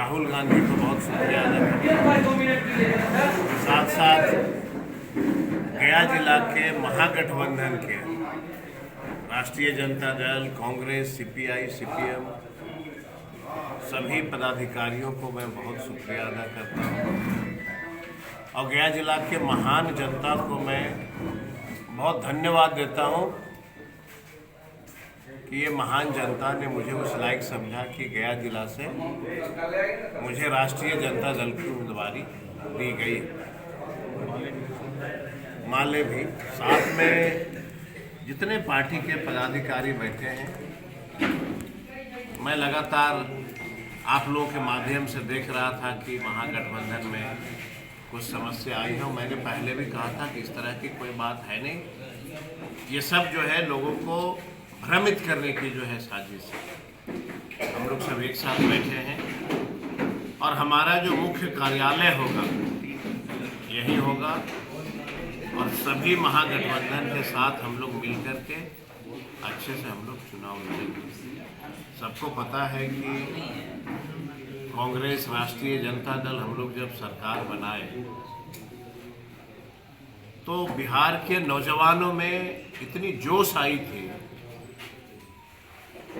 राहुल गांधी को बहुत शुक्रिया अदा करता हूँ। साथ साथ गया जिला के महागठबंधन के राष्ट्रीय जनता दल, कांग्रेस, सीपीआई, सीपीएम सभी पदाधिकारियों को मैं बहुत शुक्रिया अदा करता हूँ और गया जिला के महान जनता को मैं बहुत धन्यवाद देता हूँ कि ये महान जनता ने मुझे उस लायक समझा कि गया जिला से मुझे राष्ट्रीय जनता दल की उम्मीदवारी दी गई। माले भी साथ में जितने पार्टी के पदाधिकारी बैठे हैं, मैं लगातार आप लोगों के माध्यम से देख रहा था कि महागठबंधन में कुछ समस्या आई है। मैंने पहले भी कहा था कि इस तरह की कोई बात है नहीं, ये सब जो है लोगों को भ्रमित करने की जो है साजिश है। हम लोग सब एक साथ बैठे हैं और हमारा जो मुख्य कार्यालय होगा यही होगा और सभी महागठबंधन के साथ हम लोग मिल कर के अच्छे से हम लोग चुनाव लड़ेंगे। सबको पता है कि कांग्रेस, राष्ट्रीय जनता दल हम लोग जब सरकार बनाए तो बिहार के नौजवानों में इतनी जोश आई थी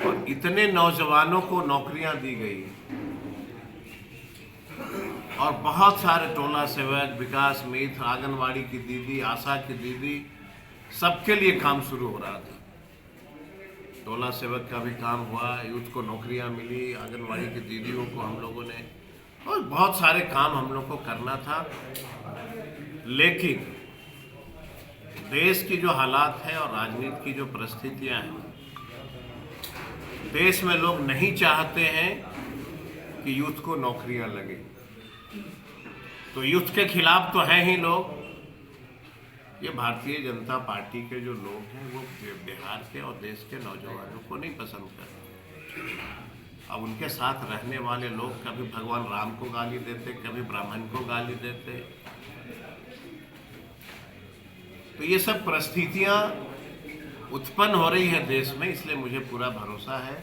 और इतने नौजवानों को नौकरियां दी गई और बहुत सारे टोला सेवक, विकास मित्र, आंगनवाड़ी की दीदी, आशा की दीदी, सबके लिए काम शुरू हो रहा था। टोला सेवक का भी काम हुआ, यूथ को नौकरियां मिली, आंगनवाड़ी की दीदियों को हम लोगों ने, और बहुत सारे काम हम लोग को करना था। लेकिन देश की जो हालात है और राजनीति की जो परिस्थितियां हैं, देश में लोग नहीं चाहते हैं कि यूथ को नौकरियां लगे, तो यूथ के खिलाफ तो हैं ही लोग। ये भारतीय जनता पार्टी के जो लोग हैं वो बिहार के और देश के नौजवानों को नहीं पसंद करते। अब उनके साथ रहने वाले लोग कभी भगवान राम को गाली देते, कभी ब्राह्मण को गाली देते। तो ये सब परिस्थितियां उत्पन्न हो रही है देश में, इसलिए मुझे पूरा भरोसा है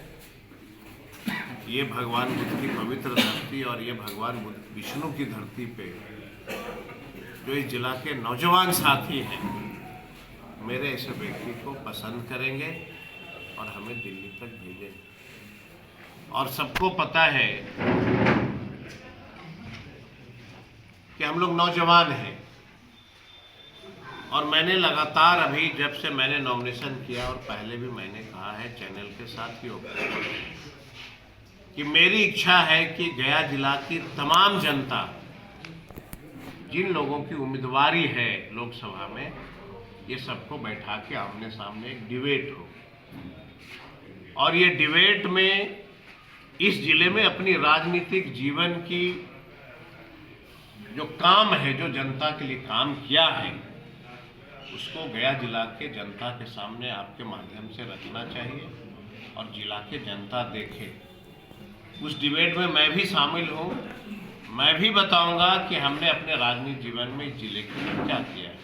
ये भगवान बुद्ध की पवित्र धरती और ये भगवान बुद्ध विष्णु की धरती पे जो इस जिला के नौजवान साथी हैं, मेरे ऐसे व्यक्ति को पसंद करेंगे और हमें दिल्ली तक भेजेंगे। और सबको पता है कि हम लोग नौजवान हैं और मैंने लगातार अभी जब से मैंने नॉमिनेशन किया और पहले भी मैंने कहा है चैनल के साथियों कि मेरी इच्छा है कि गया जिला की तमाम जनता, जिन लोगों की उम्मीदवारी है लोकसभा में, ये सबको बैठा के आमने सामने एक डिबेट हो और ये डिबेट में इस जिले में अपनी राजनीतिक जीवन की जो काम है, जो जनता के लिए काम किया है, उसको गया जिला के जनता के सामने आपके माध्यम से रखना चाहिए और जिला के जनता देखे। उस डिबेट में मैं भी शामिल हूँ, मैं भी बताऊंगा कि हमने अपने राजनीतिक जीवन में इस जिले के लिए क्या किया है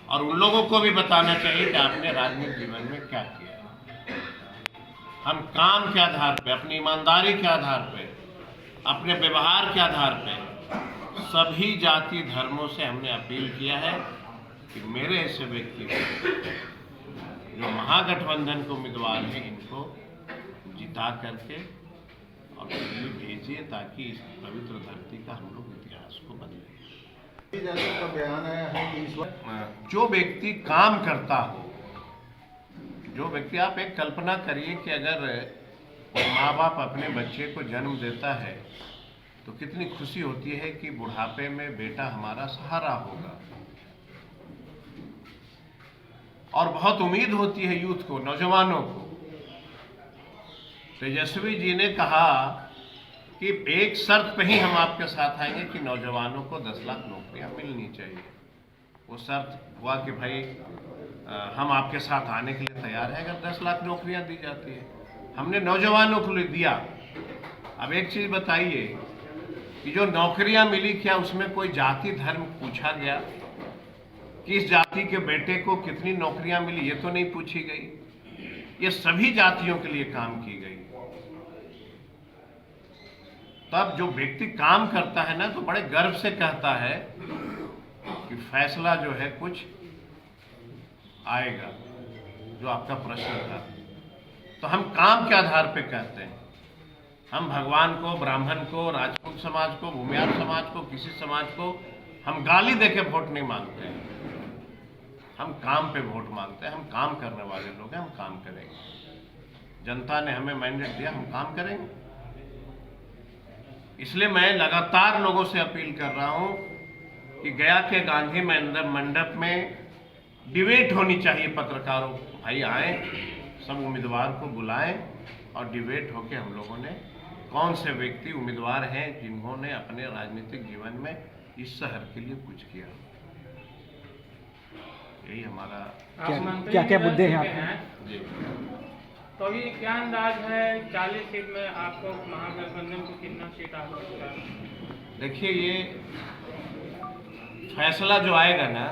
और उन लोगों को भी बताना चाहिए कि आपने राजनीतिक जीवन में क्या किया है। हम काम के आधार पे, अपनी ईमानदारी के आधार पे, अपने व्यवहार के आधार पे सभी जाति धर्मों से हमने अपील किया है कि मेरे ऐसे व्यक्ति जो महागठबंधन के उम्मीदवार हैं, इनको जिता करके और दिल्ली भेजिए ताकि इस पवित्र धरती का हम लोग इतिहास को बदलें। का बयान है कि इस वक्त जो व्यक्ति काम करता हो, जो व्यक्ति, आप एक कल्पना करिए कि अगर माँ बाप अपने बच्चे को जन्म देता है तो कितनी खुशी होती है कि बुढ़ापे में बेटा हमारा सहारा होगा और बहुत उम्मीद होती है यूथ को, नौजवानों को। तेजस्वी जी ने कहा कि एक शर्त पे ही हम आपके साथ आएंगे कि नौजवानों को 10 लाख नौकरियां मिलनी चाहिए। वो शर्त हुआ कि भाई हम आपके साथ आने के लिए तैयार हैं अगर 10 लाख नौकरियां दी जाती है। हमने नौजवानों को लिए दिया। अब एक चीज़ बताइए कि जो नौकरियां मिली, क्या उसमें कोई जाति धर्म पूछा गया? किस जाति के बेटे को कितनी नौकरियां मिली, ये तो नहीं पूछी गई। ये सभी जातियों के लिए काम की गई। तब जो व्यक्ति काम करता है ना, तो बड़े गर्व से कहता है कि फैसला जो है कुछ आएगा। जो आपका प्रश्न था, तो हम काम के आधार पे कहते हैं। हम भगवान को, ब्राह्मण को, राजपूत समाज को, भूमिहार समाज को, किसी समाज को हम गाली देके वोट नहीं मांगते हैं। हम काम पे वोट मांगते हैं। हम काम करने वाले लोग हैं, हम काम करेंगे। जनता ने हमें मैंडेट दिया, हम काम करेंगे। इसलिए मैं लगातार लोगों से अपील कर रहा हूं कि गया के गांधी मंडप में डिबेट होनी चाहिए। पत्रकारों भाई आए, सब उम्मीदवार को बुलाएं और डिबेट होके हम लोगों ने कौन से व्यक्ति उम्मीदवार हैं जिन्होंने अपने राजनीतिक जीवन में इस शहर के लिए कुछ किया। यही हमारा क्या मुद्दे हैं आपके? जी, तो अभी क्या अंदाज है 40 सीट में आपको महागठबंधन को कितना सीट आ सकता है? देखिए, ये फैसला जो आएगा ना,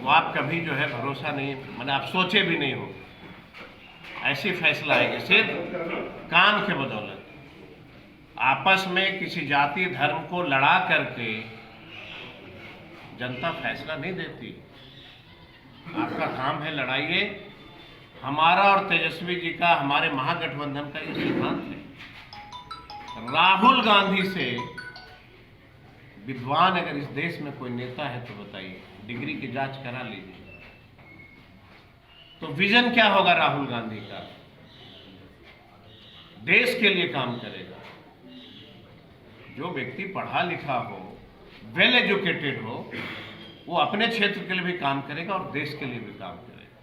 वो आप कभी जो है भरोसा नहीं, मैंने आप सोचे भी नहीं हो ऐसी फैसला आएगी। सिर्फ काम के बदौलत आपस में किसी जाति धर्म को लड़ा करके जनता फैसला नहीं देती। आपका काम है लड़ाइए। हमारा और तेजस्वी जी का, हमारे महागठबंधन का ये सिद्धांत है। राहुल गांधी से विद्वान अगर इस देश में कोई नेता है तो बताइए, डिग्री की जांच करा लीजिए। तो विजन क्या होगा राहुल गांधी का? देश के लिए काम करेगा। जो व्यक्ति पढ़ा लिखा हो, वेल एजुकेटेड हो, वो अपने क्षेत्र के लिए भी काम करेगा और देश के लिए भी काम करेगा।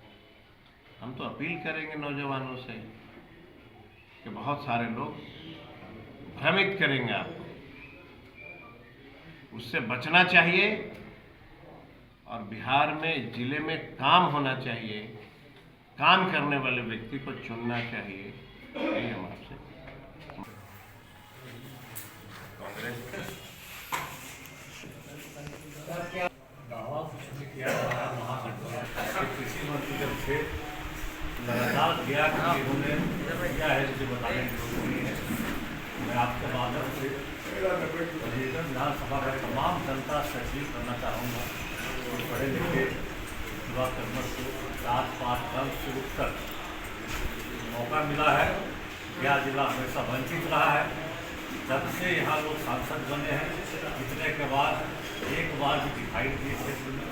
हम तो अपील करेंगे नौजवानों से कि बहुत सारे लोग भ्रमित करेंगे आपको, उससे बचना चाहिए। और बिहार में, जिले में काम होना चाहिए। काम करने वाले व्यक्ति को चुनना चाहिए। यही हम आपसे कांग्रेस कृषि मंत्री जब थे लगातार गया कि इन्होंने क्या है मुझे बताने की जरूरत नहीं है। मैं आपके माध्यम से विधानसभा का तमाम जनता से अपील करना चाहूँगा कि पढ़े लिखे युवा कर्मठ को रात पाठक्रम से उठकर मौका मिला है। गया जिला हमेशा वंचित रहा है। जब से यहाँ लोग सांसद बने हैं, जितने के बाद एक बार भी दिखाई दिए क्षेत्र में।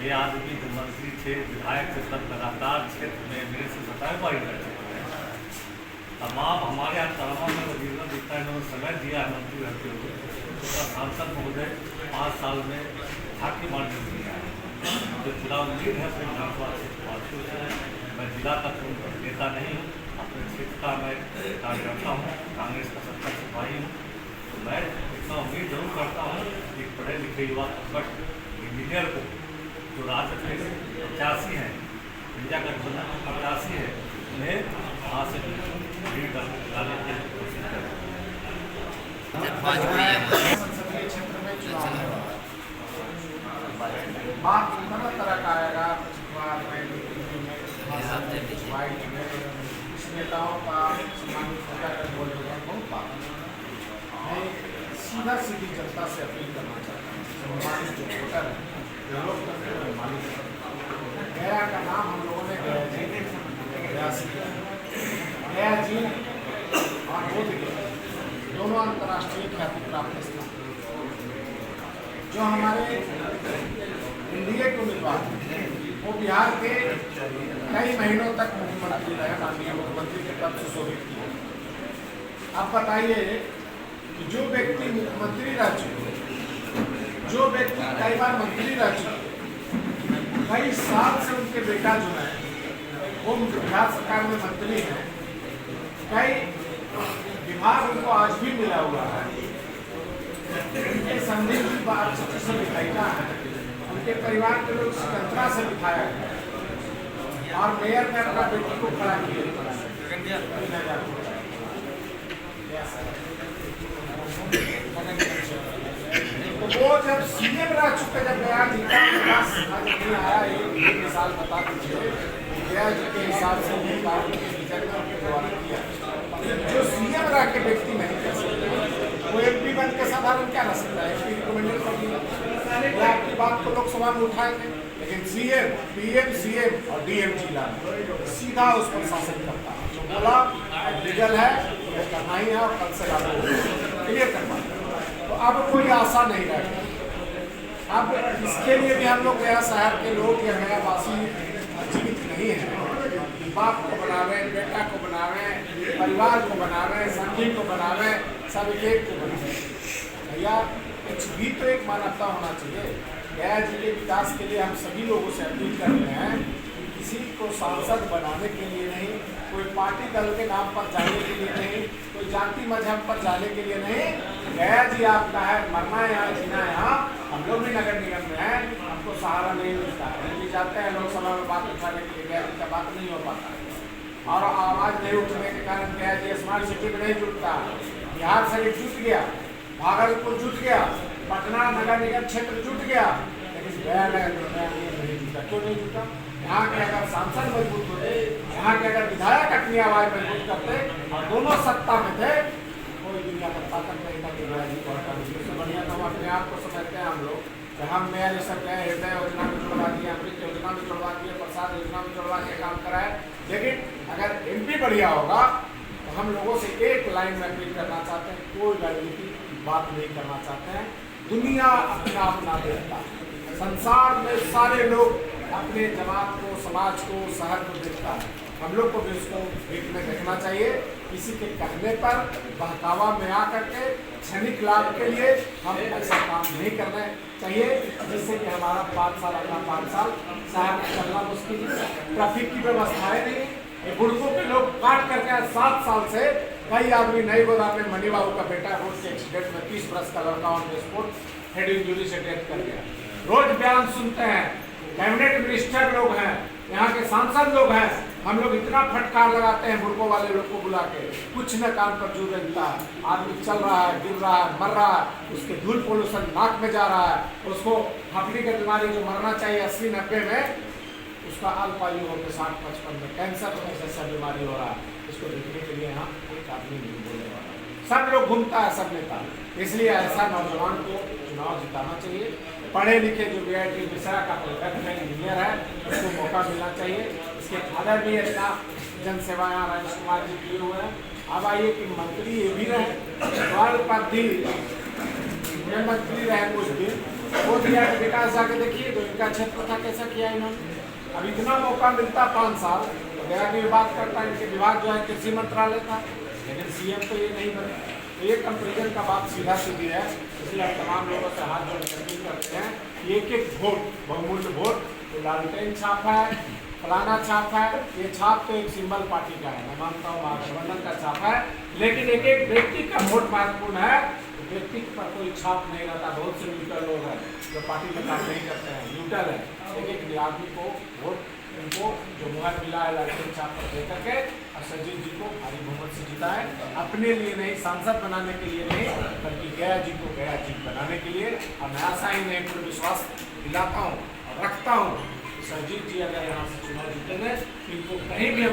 ये आदमी जो मंत्री थे, विधायक थे, सब लगातार क्षेत्र में मेरे से बताएबाही करते हैं। तमाम हमारे यहाँ तमाम में वजीर जितना इन्होंने समय दिया है मंत्री रहते हुए, उसका सांसद महोदय 5 साल में हाथी मारने दिया है। जो जिला उम्मीद है अपने विधानसभा क्षेत्रवासियों से, मैं जिला का नेता नहीं हूँ, अपने क्षेत्र का मैं कार्यकर्ता हूँ, कांग्रेस का सत्ता सिपाही हूँ। तो मैं इतना उम्मीद जरूर करता हूँ कि पढ़े लिखे युवा कर्मठ इंजीनियर को, जो राजद के प्रत्याशी हैं, इंडिया गठबंधन के प्रत्याशी है, उन्हें वहाँ से भीड़ कर लाने की कोशिश करें। बात तरह का आएगा। नेताओं का बोलेगा बहुत बात। मैं सीधा सीधी जनता से अपील करना चाहता हूँ, सम्मानित जो वोटर है, गया का नाम हम लोगों ने गया जी और बोधगया दोनों अंतर्राष्ट्रीय ख्याति प्राप्त स्थान, जो हमारे एनडीए के उम्मीदवार वो बिहार के कई महीनों तक मुख्यमंत्री रहे, माननीय मुख्यमंत्री के पद से शोभित किए। अब बताइए कि जो व्यक्ति मुख्यमंत्री रह चुके, जो व्यक्ति कई बार मंत्री रह चुके, कई साल से उनके बेटा जो है वो बिहार सरकार में मंत्री हैं, कई विभाग उनको आज भी मिला हुआ है, उनके संदिग्ध की बात से लिखाइना है, उनके परिवार के लोग स्वतंत्रता से लिखाया है और मेयर ने अपना बेटी को खड़ा किया। तो वो जब सीएम रह चुके, जब गया जी का विकास नहीं आया, एक मिसाल बता दीजिए गया जी के हिसाब से जो सीएम रह के व्यक्ति नहीं कर सकते। लोकसभा में उठाएंगे, लेकिन सीएम, पीएम, सीएम और डीएम जिला सीधा उस पर शासन करता है। जो बोला लीगल है, ये करना ही है और कल से लागू क्लियर करना। तो अब कोई आशा नहीं रहे। अब इसके लिए भी हम लोग गया शहर के लोग या गया वासी जीवित नहीं है। बाप को बनावे, बेटा को बनावे, परिवार को बनावे, संगी को बनावे, सब एक को बनावे। भैया कुछ भी तो एक मानवता होना चाहिए। गया जिले के विकास के लिए हम सभी लोगों से अपील कर रहे हैं कि किसी को सांसद बनाने के लिए नहीं, कोई पार्टी दल के नाम पर जाने के लिए नहीं, कोई जाति मजहब पर जाने के लिए नहीं। गया जी आपका है, मरना है यहाँ, जीना है यहाँ। हम लोग भी नगर निगम में हैं, हमको सहारा नहीं मिलता है। हम भी जाते हैं लोकसभा में बात उठाने के लिए, गया जी का बात नहीं हो पाता है और आवाज़ नहीं उठने के कारण गया जी स्मार्ट सिटी में नहीं जुटता। बिहार शरीफ जुट गया, भागलपुर जुट गया, पटना नगर निगम क्षेत्र जुट गया, लेकिन गया नहीं जुटा। क्यों नहीं जुटा? यहाँ के अगर सांसद मजबूत होते, यहाँ के अगर विधायक अपनी आवाज़ मजबूत करते और दोनों सत्ता में थे, कोई दुनिया का ताकत नहीं था कि इससे बढ़िया तो हम अपने आप को समझते हैं हम लोग कि हम नया सब गए, हृदय योजना में जुड़वा दिया, अमृत योजना में जुड़वा दिया, प्रसाद योजना में जुड़वा के काम कराए। लेकिन अगर एमपी बढ़िया होगा तो हम लोगों से एक लाइन में अपील करना चाहते हैं, कोई राजनीति की बात नहीं करना चाहते हैं। दुनिया अपना अपना देखता है, संसार में सारे लोग अपने जमात को, समाज को, शहर को देखता है। हम लोग को भी उसको एक में देखना चाहिए। किसी के कहने पर बहकावा में आकर के क्षणिक लाभ के लिए हम ऐसा काम नहीं करना चाहिए जिससे कि हमारा 5 साल अपना 5 साल शहर में चलना मुश्किल है। ट्रैफिक की व्यवस्थाएं नहीं, ये बुढ़कों के लोग काट करके 7 साल से कई आदमी नई गोदाम में मनी बाबू का बेटा रोड के एक्सीडेंट में 30 वर्ष का लड़का on the spot head injury से डेथ कर गया। रोज बयान सुनते हैं, कैबिनेट मिनिस्टर लोग हैं, यहाँ के सांसद लोग हैं, हम लोग इतना फटकार लगाते हैं बुढ़कों वाले लोग को बुला के, कुछ न काम पर जोर देता है। आदमी चल रहा है, गिर रहा है, मर रहा है, उसके धूल पोल्यूशन नाक में जा रहा है, उसको हफड़ी की बीमारी जो मरना चाहिए 80-90 में, उसका अल्प आयु होकर 60-55 में कैंसर जैसा बीमारी हो रहा है। इसको देखने के लिए यहाँ एक आदमी नहीं बोलने वाला, सब लोग घूमता है, सब नेता। इसलिए ऐसा नौजवान को चुनाव जिताना चाहिए। पढ़े लिखे जो बीआईटी मिश्रा का इंजीनियर है, उसको मौका मिलना चाहिए। इसके फादर भी इतना जन सेवा यहाँ राजेश कुमार जी किए हुए हैं। अब आइए कि मंत्री ये भी रहे, वालपद्धि मंत्री रहे कुछ दिन, वो दिया कि विकास जाके देखिए तो इनका क्षेत्र था कैसा किया इन्होंने। अब इतना मौका मिलता 5 साल तो गया की बात करता, इनके विभाग जो है कृषि मंत्रालय था, लेकिन सीएम तो ये नहीं बने। तो ये कंपेरिजन का बात सीधा सीधी है। इसलिए हम तमाम लोगों से हाथ जोड़ अपील करते हैं कि एक वोट, बहुमूल्य वोट, तो लालटेन छाप है, फलाना छाप है, ये छाप तो एक सिंबल पार्टी का है, मैं मानता हूँ महागठबंधन का छाप है, लेकिन एक एक व्यक्ति का वोट महत्वपूर्ण है। तो व्यक्ति पर कोई छाप नहीं रहता। बहुत से न्यूट्रल लोग हैं जो पार्टी में काम नहीं करते हैं, न्यूट्रल है। एक आदमी को वोट, उनको जो मुहर मिला है लालटेन छाप पर दे करके और सजीव जी को भारी बहुमत से जीता है। अपने लिए नहीं, सांसद बनाने के लिए नहीं, बल्कि गया जी को गया जी बनाने के लिए। और मैं आशा ही नहीं, पूर्ण विश्वास दिलाता हूँ और रखता हूँ कि सजीव जी अगर यहाँ से चुनाव जीतेंगे तो इनको कहीं भी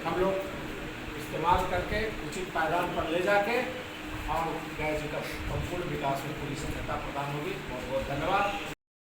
हम लोग इस्तेमाल करके उचित पायदान पर ले जाके और गया जी का संपूर्ण विकास में पूरी सहायता प्रदान होगी। बहुत बहुत धन्यवाद।